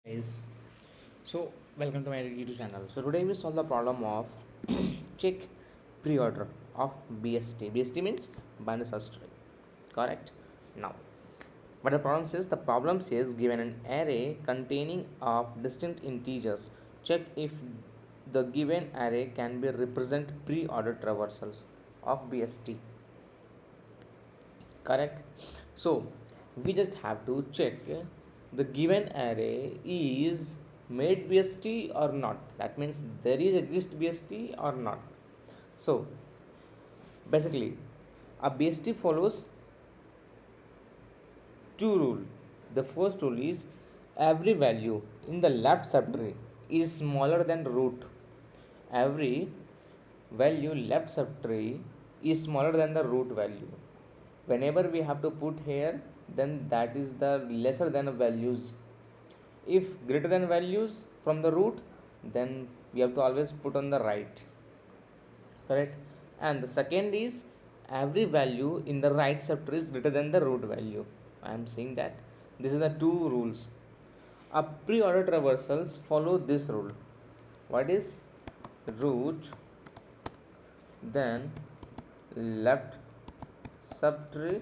Guys, so welcome to my YouTube channel. So today we solve the problem of check pre-order of BST. BST means binary search tree, correct? Now, but the problem says given an array containing of distinct integers, check if the given array can be represent pre-order traversals of BST, correct? So we just have to check the given array is made BST or not. That means there is exist BST or not. So basically a BST follows two rule. The first rule is every value in the left subtree is smaller than root. Every value left subtree is smaller than the root value. Whenever we have to put here, then that is the lesser than values. If greater than values from the root, then we have to always put on the right, correct? And the second is every value in the right subtree is greater than the root value. I am saying that this is the two rules. A pre-order traversals follow this rule. What is root, then left subtree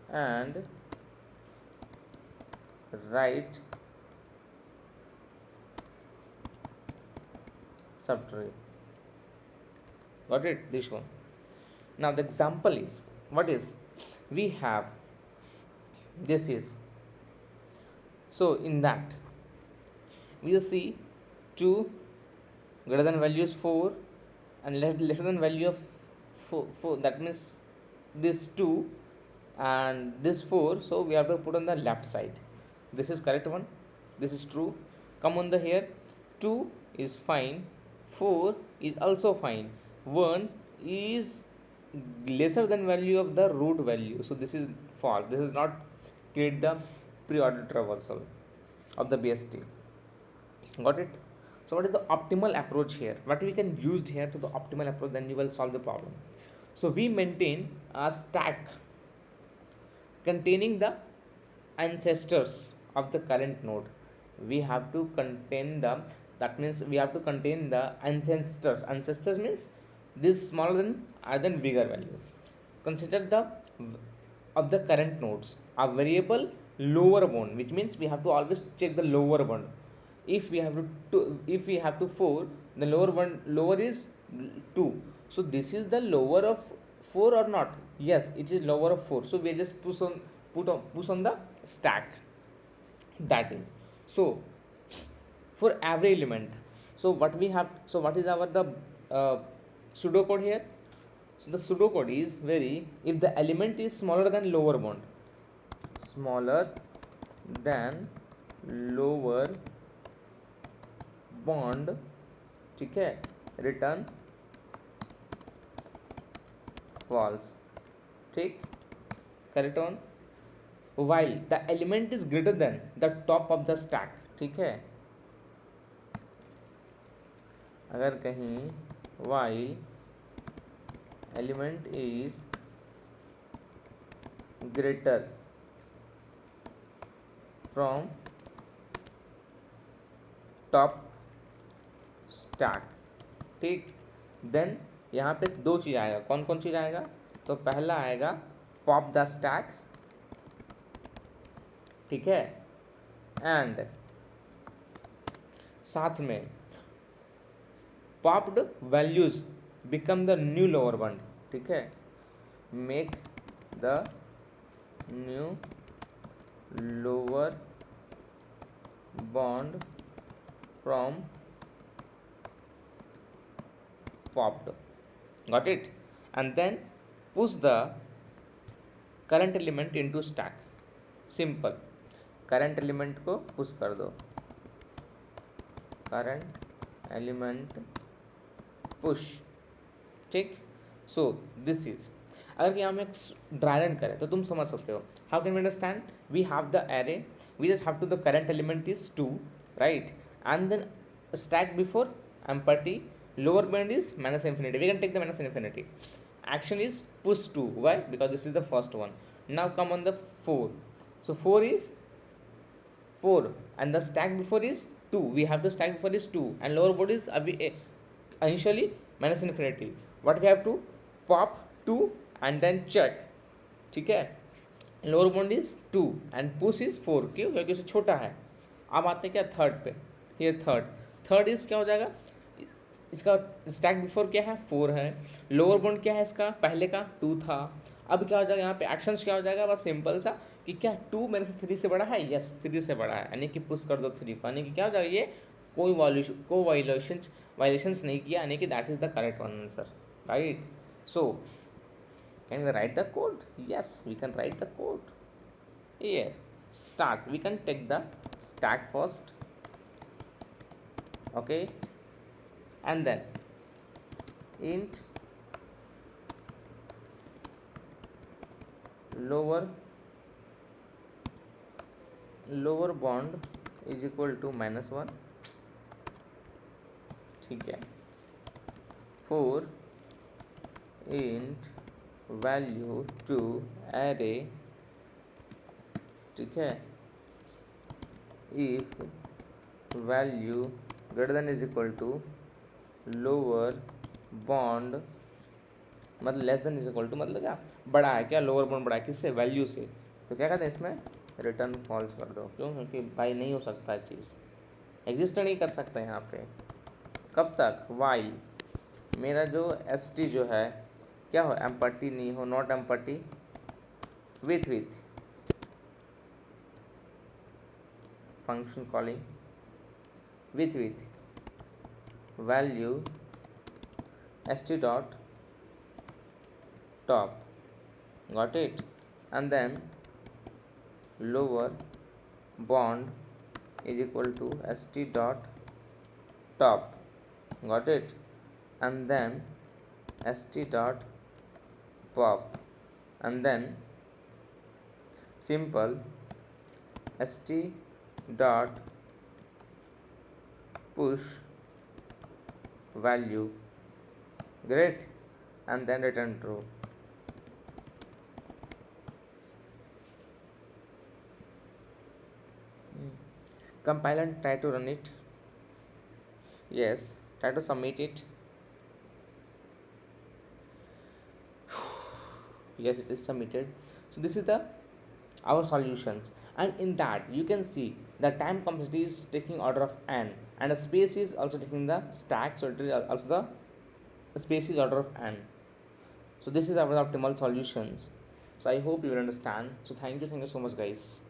and right subtree. Got it? This one. Now the example is what is we have this is, so in that we will see 2 greater than value is 4 and lesser than value of 4, that means this 2 and this 4, so we have to put on the left side. This is correct one, this is true. Come on the here, 2 is fine, 4 is also fine, 1 is lesser than value of the root value, so this is false. This is not create the pre-order traversal of the BST. Got it? So what is the optimal approach here? What we can use here to the optimal approach, then you will solve the problem. So we maintain a stack containing the ancestors of the current node. We have to contain the, that means we have to contain the ancestors. Ancestors means this smaller than other than bigger value. Consider the of the current nodes a variable lower bound, which means we have to always check the lower bound. If we have if we have to 4, the lower is 2, so this is the lower of 4 or not? Yes, it is lower of 4, so we just push on the stack. That is, so for every element, so what we have, so what is our the pseudocode here? So the pseudocode is very, if the element is smaller than lower bound, smaller than lower bond, ठीक है, return false, ठीक, correct on, while the element is greater than the top of the stack, ठीक है, अगर कहीं while element is greater from top stack, ठीक, then यहाँ पे दो चीज़ आएगा. कौन कौन चीज़ आएगा? तो पहला आएगा पॉप द स्टैक, ठीक है, एंड साथ में popped values become the new lower bound, ठीक है, make the new lower bound from popped. Got it? And then push the current element into stack. Simple. current element को push कर दो, current element push, ठीक. So this is, अगर यहाँ में dry run करें तो तुम समझ सकते हो. How can we understand? We have the array, we just have to, the current element is 2, right, and then stack before empty, lower bound is minus infinity. We can take the minus infinity. Action is push 2. Why? Because this is the first one. Now come on the 4. So 4 is 4 and the stack before is 2. We have to stack before is 2 and lower bound is initially minus infinity. What we have to pop 2 and then check. ठीक है, lower bound is 2 and push is 4, क्यों? क्योंकि उससे छोटा है. अब आते हैं क्या थर्ड पे. ये थर्ड इज क्या हो जाएगा, इसका स्टैक बिफोर क्या है 4 है, लोअर बाउंड क्या है इसका, पहले का 2 था. अब क्या हो जाएगा यहाँ पे एक्शंस क्या हो जाएगा, बस सिंपल सा कि क्या 2 मेरे से 3 से बड़ा है, यस 3 से बड़ा है, यानी कि पुश कर दो 3 को, यानी कि क्या हो जाएगा, ये कोई वायलेशंस नहीं किया, यानी कि that is the correct one answer, right. So can we write the code? Yes, we can write the code. Here, start. We can take the stack first. Okay. And then int lower bound is equal to -1. ठीक है. For int value to array, ठीक है, if value greater than is equal to lower bound, मतलब less than is equal to मतलब क्या बड़ा है, क्या लोअर बाउंड बड़ा है किससे, वैल्यू से. तो क्या कहते हैं इसमें रिटर्न फॉल्स कर दो. क्यों? क्योंकि भाई नहीं हो सकता है, चीज़ एग्जिस्ट नहीं कर सकता यहाँ पे. कब तक, वाइल मेरा जो st जो है क्या हो, एम्पटी नहीं हो, not empty with function calling with value st dot top, got it, and then lower bond is equal to st dot top, got it, and then st dot pop, and then simple st dot push value, great, and then return true. Compile and try to run it. Yes, try to submit it. Yes, it is submitted. So this is the our solutions, and in that you can see the time complexity is taking order of n, and the space is also taking the stack, so it is also the space is order of n. So this is our optimal solutions. So I hope you will understand. So thank you so much guys.